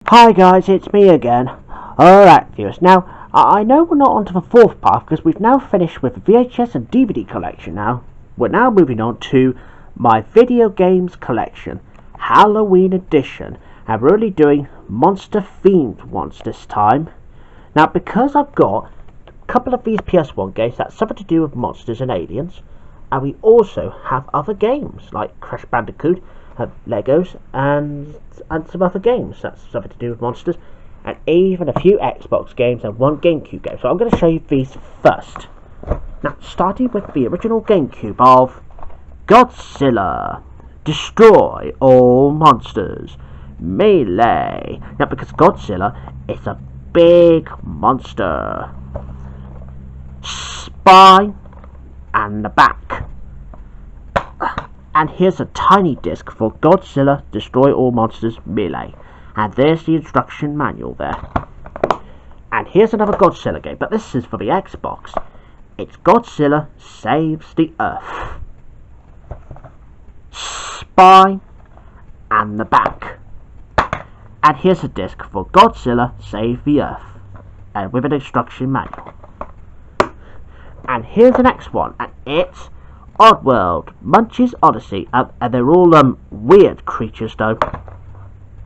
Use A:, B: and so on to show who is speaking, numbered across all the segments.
A: Hi guys, it's me again. Alright viewers, now I know we're not onto the fourth part because we've now finished with the VHS and DVD collection now. We're now moving on to my video games collection, Halloween edition, and we're only doing monster themed ones this time. Now because I've got a couple of these PS1 games that's something to do with monsters and aliens, and we also have other games like Crash Bandicoot, Legos, and some other games that's something to do with monsters, and even a few Xbox games and one Gamecube game. So I'm going to show you these first. Now, starting with the original Gamecube of Godzilla, Destroy All Monsters, Melee. Now, because Godzilla is a big monster. Spine and the back. And here's a tiny disc for Godzilla Destroy All Monsters Melee. And there's the instruction manual there. And here's another Godzilla game, but this is for the Xbox. It's Godzilla Saves the Earth. Spine and the back. And here's a disc for Godzilla Save the Earth. And with an instruction manual. And here's the next one, and it's Oddworld, Munch's Odyssey, and they're all weird creatures though.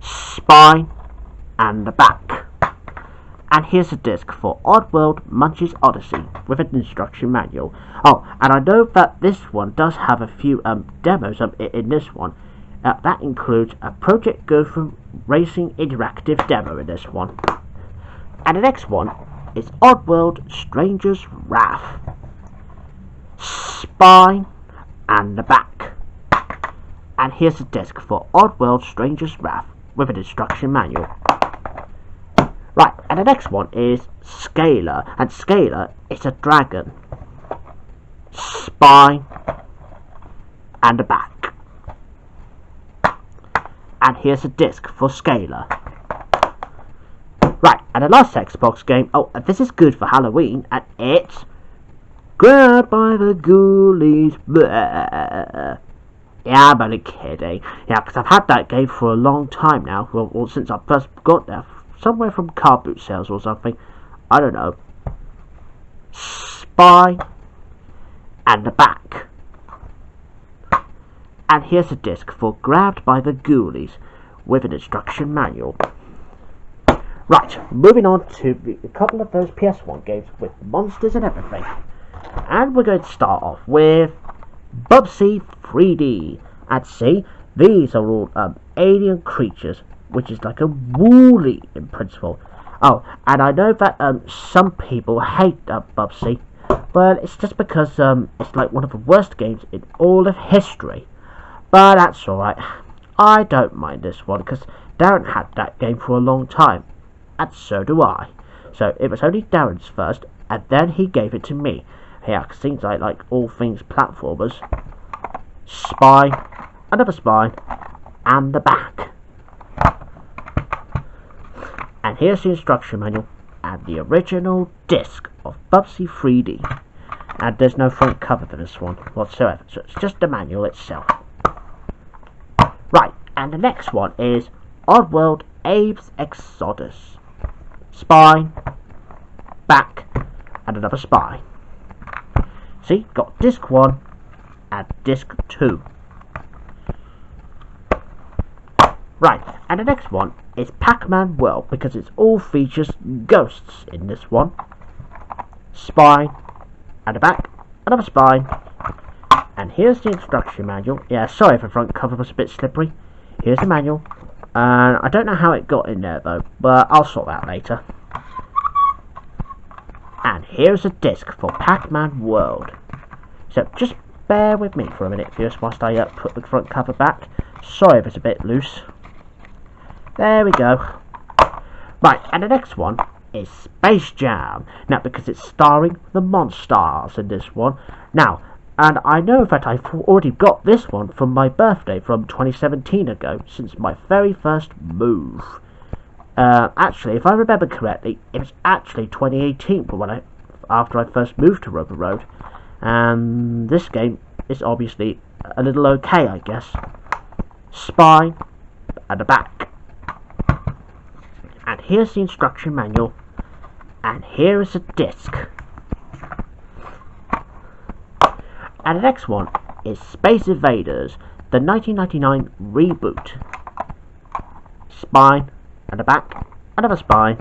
A: Spine and the back. And here's a disc for Oddworld, Munch's Odyssey with an instruction manual. Oh, and I know that this one does have a few demos in this one. That includes a Project Gotham Racing Interactive demo in this one. And the next one is Oddworld, Stranger's Wrath. Spine and the back. And here's a disc for Oddworld Stranger's Wrath with an instruction manual. Right, and the next one is Scalar, and Scalar is a dragon. Spine and the back. And here's a disc for Scalar. Right, and the last Xbox game, oh, this is good for Halloween, and it's Grabbed by the Ghoulies. Bleh. Yeah, I'm only kidding. Yeah, because I've had that game for a long time now. Well, since I first got there. Somewhere from car boot sales or something. I don't know. Spine and the back. And here's a disc for Grabbed by the Ghoulies with an instruction manual. Right, moving on to a couple of those PS1 games with monsters and everything. And we're going to start off with Bubsy 3D. And see, these are all alien creatures, which is like a Wooly in principle. Oh, and I know that some people hate Bubsy, but it's just because it's like one of the worst games in all of history. But that's alright. I don't mind this one, because Darren had that game for a long time. And so do I. So it was only Darren's first, and then he gave it to me. Yeah, cause things like all things platformers. Spine, another spine, and the back. And here's the instruction manual and the original disc of Bubsy 3D. And there's no front cover for this one whatsoever, so it's just the manual itself. Right, and the next one is Oddworld Abe's Exodus. Spine, back, and another spine. See, got disc 1 and disc 2. Right, and the next one is Pac-Man World, because it all features ghosts in this one. Spine and the back, another spine. And here's the instruction manual. Yeah, sorry if the front cover was a bit slippery. Here's the manual. And I don't know how it got in there though, but I'll sort that later. And here's a disc for Pac-Man World. So just bear with me for a minute, viewers, whilst I put the front cover back. Sorry if it's a bit loose. There we go. Right, and the next one is Space Jam. Now, because it's starring the Monstars in this one. Now, and I know that I've already got this one from my birthday from 2017 ago, since my very first move. Actually, if I remember correctly, it was actually 2018 after I first moved to Rover Road. And this game is obviously a little okay, I guess. Spine and the back. And here's the instruction manual. And here is a disc. And the next one is Space Invaders, the 1999 reboot. Spine, and the back, another spine.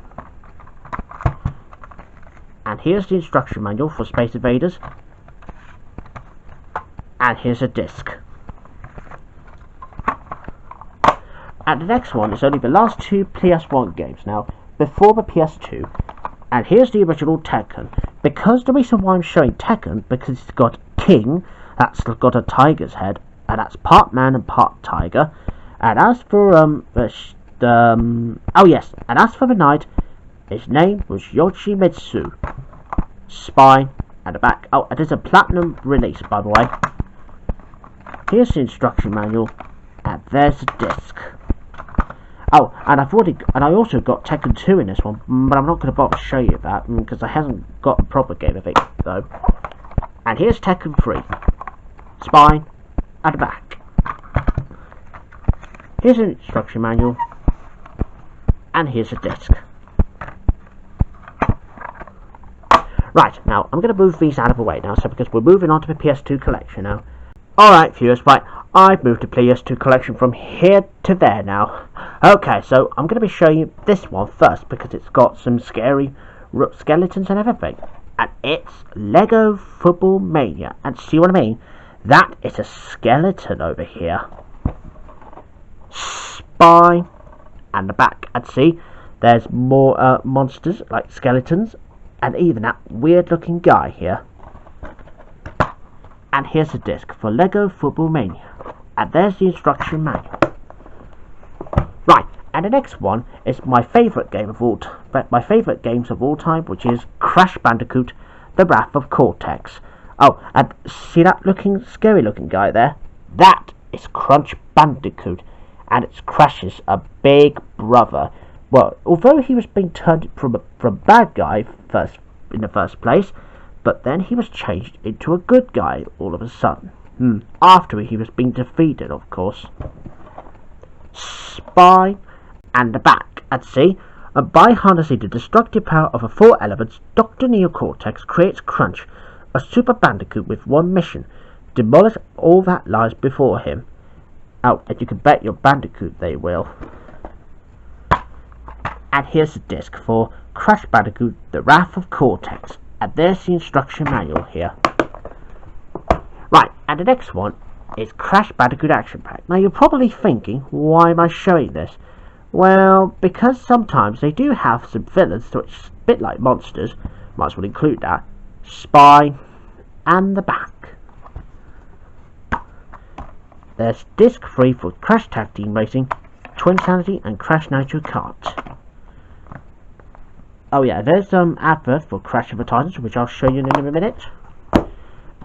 A: And here's the instruction manual for Space Invaders. And here's a disc. And the next one is only the last two PS1 games now, before the PS2. And here's the original Tekken. Because the reason why I'm showing Tekken, because it's got King, that's got a tiger's head, and that's part man and part tiger. And as for and as for the knight, his name was Yoshimitsu. Spine and the back. Oh, it is a platinum release, by the way. Here's the instruction manual, and there's the disc. Oh, and I also got Tekken 2 in this one, but I'm not going to bother to show you that because I haven't got a proper game of it though. And here's Tekken 3, spine and the back. Here's an instruction manual, and here's a disc. Right, now I'm going to move these out of the way now, so because we're moving on to the PS2 collection now. Alright viewers, right, I've moved the PS2 collection from here to there now. Okay, so I'm going to be showing you this one first because it's got some scary skeletons and everything. And it's Lego Football Mania. And see what I mean? That is a skeleton over here. Spine and the back. And see, there's more monsters like skeletons. And even that weird looking guy here. And here's a disc for Lego Football Mania. And there's the instruction manual. Right, and the next one is my favourite game of all games of all time, which is Crash Bandicoot: The Wrath of Cortex. Oh, and see that scary looking guy there? That is Crunch Bandicoot, and it's Crash's a big brother. Well, although he was being turned from a bad guy in the first place, but then he was changed into a good guy all of a sudden. After he was being defeated, of course. Spine and the back. And see, by harnessing the destructive power of the four elements, Dr. Neocortex creates Crunch, a super bandicoot with one mission: demolish all that lies before him. Oh, and you can bet your bandicoot they will. And here's the disc for Crash Bandicoot: The Wrath of Cortex. And there's the instruction manual here. Right, and the next one is Crash Bandicoot Action Pack. Now you're probably thinking, why am I showing this? Well, because sometimes they do have some villains, so it's a bit like monsters. Might as well include that. Spine and the back. There's disc 3 for Crash Tag Team Racing, Twin Sanity and Crash Nitro Kart. Oh yeah, there's some advert for Crash of the Titans, which I'll show you in a minute.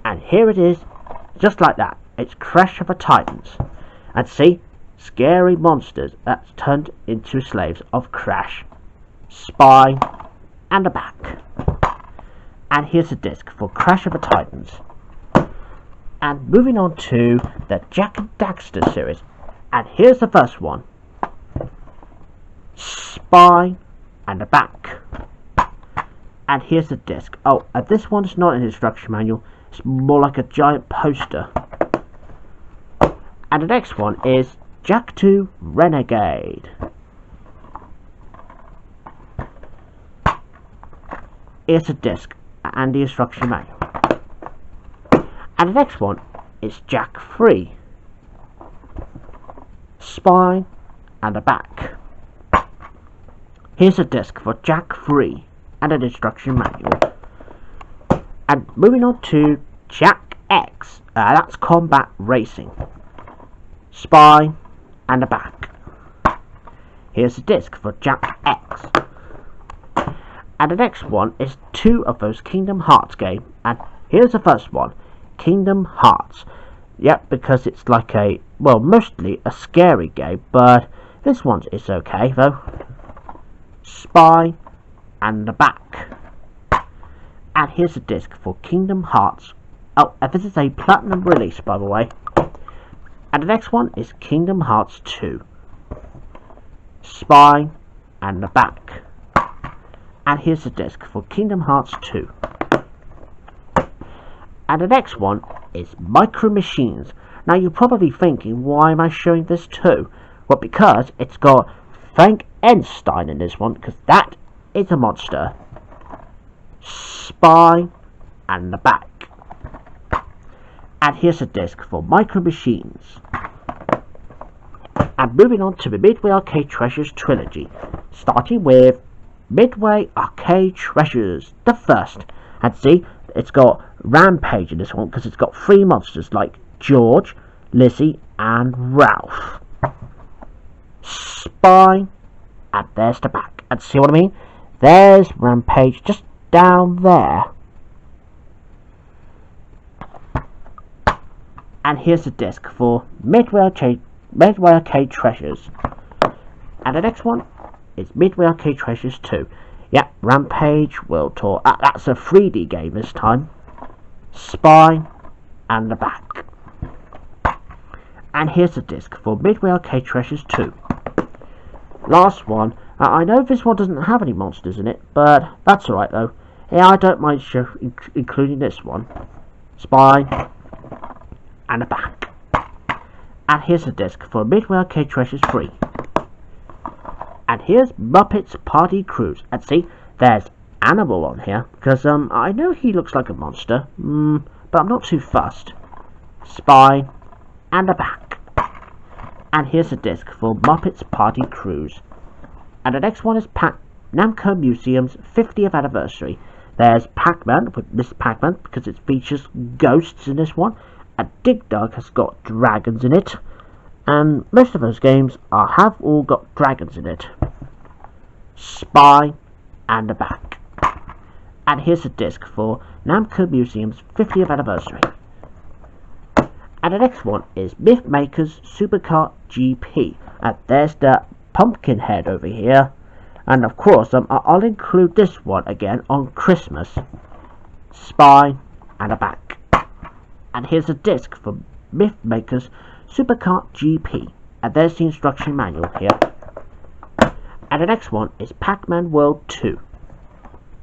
A: And here it is, just like that. It's Crash of the Titans. And see, scary monsters that's turned into slaves of Crash. Spine and the back. And here's a disc for Crash of the Titans. And moving on to the Jak and Daxter series. And here's the first one. Spine and the back. And here's the disc. Oh, and this one's not an instruction manual. It's more like a giant poster. And the next one is Jak 2 Renegade. Here's a disc and the instruction manual. And the next one is Jak 3. Spine and the back. Here's a disc for Jak 3 and an instruction manual. And moving on to Jak X. That's Combat Racing. Spine and the back. Here's a disc for Jak X. And the next one is 2 of those Kingdom Hearts games. And here's the first one, Kingdom Hearts. Yep, because it's like mostly a scary game, but this one is okay though. Spine and the back. And here's a disc for Kingdom Hearts. Oh, and this is a platinum release, by the way. And the next one is Kingdom Hearts 2. Spine and the back. And here's the disc for Kingdom Hearts 2. And the next one is Micro Machines. Now you're probably thinking, why am I showing this too? Well, because it's got Frank Einstein in this one, because that is a monster. Spy and the back. And here's a disc for Micro Machines. And moving on to the Midway Arcade Treasures trilogy, starting with Midway Arcade Treasures, the first. And see, it's got Rampage in this one because it's got 3 monsters like George, Lizzie, and Ralph. Spy, and there's the back. And see what I mean? There's Rampage just down there. And here's the disc for Midway Arcade Treasures. And the next one is Midway Arcade Treasures 2. Yeah, Rampage World Tour. That's a 3D game this time. Spy and the back. And here's the disc for Midway Arcade Treasures 2. Last one. I know this one doesn't have any monsters in it, but that's alright though. Yeah, I don't mind including this one. Spy and the back. And here's the disc for Midway Arcade Treasures 3. And here's Muppets Party Cruise. And see, there's Animal on here, because I know he looks like a monster, but I'm not too fussed. Spy and the back. And here's the disc for Muppets Party Cruise. And the next one is Namco Museum's 50th anniversary. There's Pac-Man with Miss Pac-Man, because it features ghosts in this one. And Dig Dug has got dragons in it. And most of those games have all got dragons in it. Spy and the back. And here's a disc for Namco Museum's 50th anniversary. And the next one is Mythmaker's Supercar GP. And there's the pumpkin head over here. And of course, I'll include this one again on Christmas. Spy and the back. And here's a disc for Mythmaker's Supercar GP. And there's the instruction manual here. And the next one is Pac-Man World 2.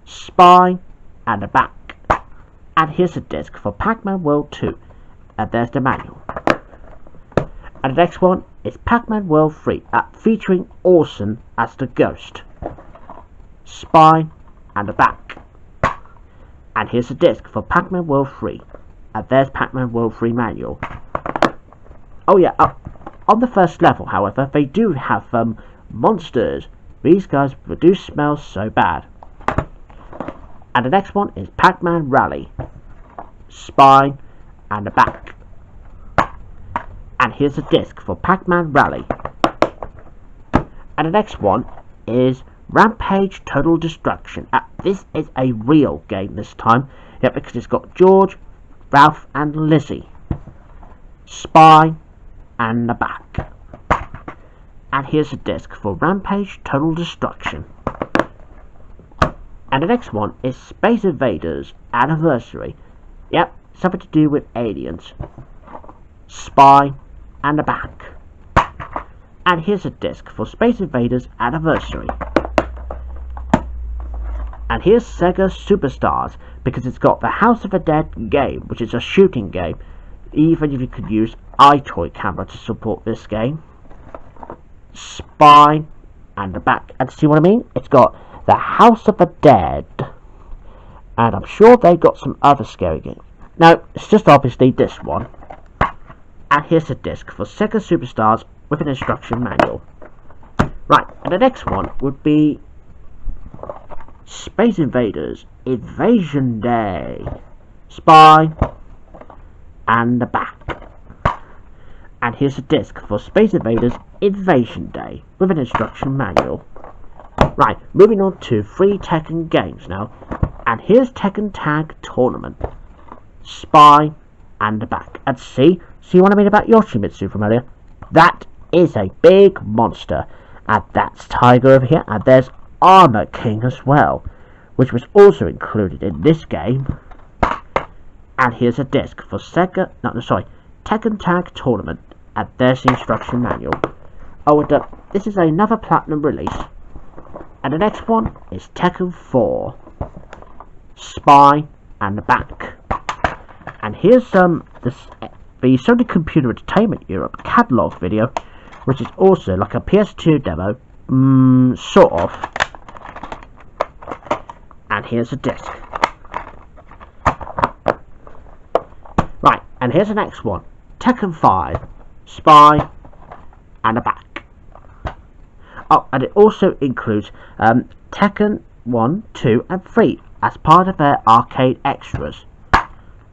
A: Spy and the back. And here's a disc for Pac-Man World 2. And there's the manual. And the next one is Pac-Man World 3, featuring Orson as the ghost. Spy and the back. And here's a disc for Pac-Man World 3. And there's Pac-Man World 3 manual. Oh yeah, on the first level, however, they do have monsters. These guys do smell so bad. And the next one is Pac-Man Rally. Spy and the back. And here's a disc for Pac-Man Rally. And the next one is Rampage Total Destruction. This is a real game this time. Yeah, because it's got George, Ralph and Lizzie. Spy and the back. And here's a disc for Rampage Total Destruction. And the next one is Space Invaders Anniversary. Yep, something to do with aliens. Spy and the back. And here's a disc for Space Invaders Anniversary. And here's Sega Superstars, because it's got the House of the Dead game, which is a shooting game. Even if you could use iToy camera to support this game. Spy and the back. And see what I mean? It's got the House of the Dead. And I'm sure they got some other scary games. No, it's just obviously this one. And here's a disc for Sega Superstars with an instruction manual. Right, and the next one would be Space Invaders Invasion Day. Spy and the back. And here's a disc for Space Invaders Invasion Day with an instruction manual. Right, moving on to 3 Tekken games now. And here's Tekken Tag Tournament. Spy and the back. And see what I mean about Yoshimitsu from earlier? That is a big monster. And that's Tiger over here. And there's Armor King as well, which was also included in this game. And here's a disc for Tekken Tag Tournament. And there's the instruction manual. Oh, and this is another Platinum release. And the next one is Tekken 4, Spy and the Back. And here's the Sony Computer Entertainment Europe catalog video, which is also like a PS2 demo, sort of. And here's a disc. Right, and here's the next one, Tekken 5, Spy and the Back. Oh, and it also includes Tekken 1, 2 and 3 as part of their arcade extras.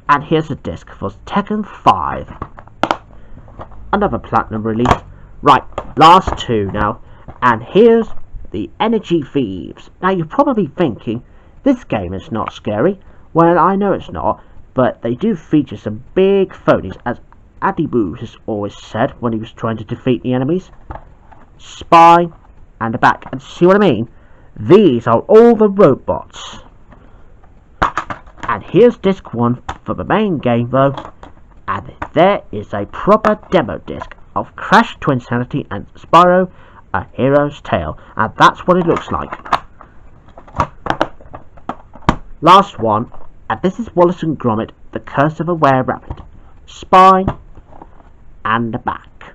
A: And here's a disc for Tekken 5. Another platinum release. Right, last two now. And here's the Energy Thieves. Now you're probably thinking, this game is not scary. Well, I know it's not, but they do feature some big phonies, as Adibu has always said when he was trying to defeat the enemies. Spy and the Back. And see what I mean? These are all the robots. And here's disc 1 for the main game though. And there is a proper demo disc of Crash Twinsanity and Spyro, A Hero's Tale. And that's what it looks like. Last one. And this is Wallace and Gromit, The Curse of a Were-Rabbit. Spy and the Back.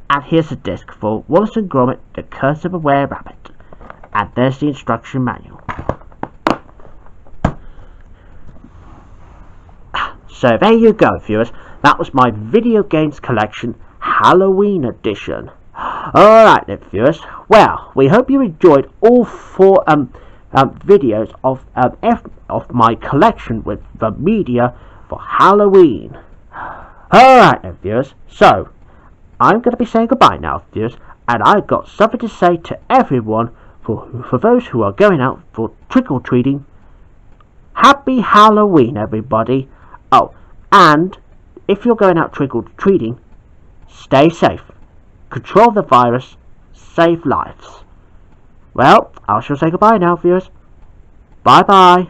A: And here's a disc for Wallace and Gromit, The Curse of a Were-Rabbit. And there's the instruction manual. So there you go, viewers. That was my Video Games Collection Halloween edition. Alright then, viewers. Well, we hope you enjoyed all four videos of my collection with the media for Halloween. Alright then, viewers. So, I'm going to be saying goodbye now, viewers. And I've got something to say to everyone for those who are going out for trick-or-treating. Happy Halloween, everybody. Oh, and if you're going out trick-or-treating, stay safe, control the virus, save lives. Well, I shall say goodbye now, viewers. Bye-bye.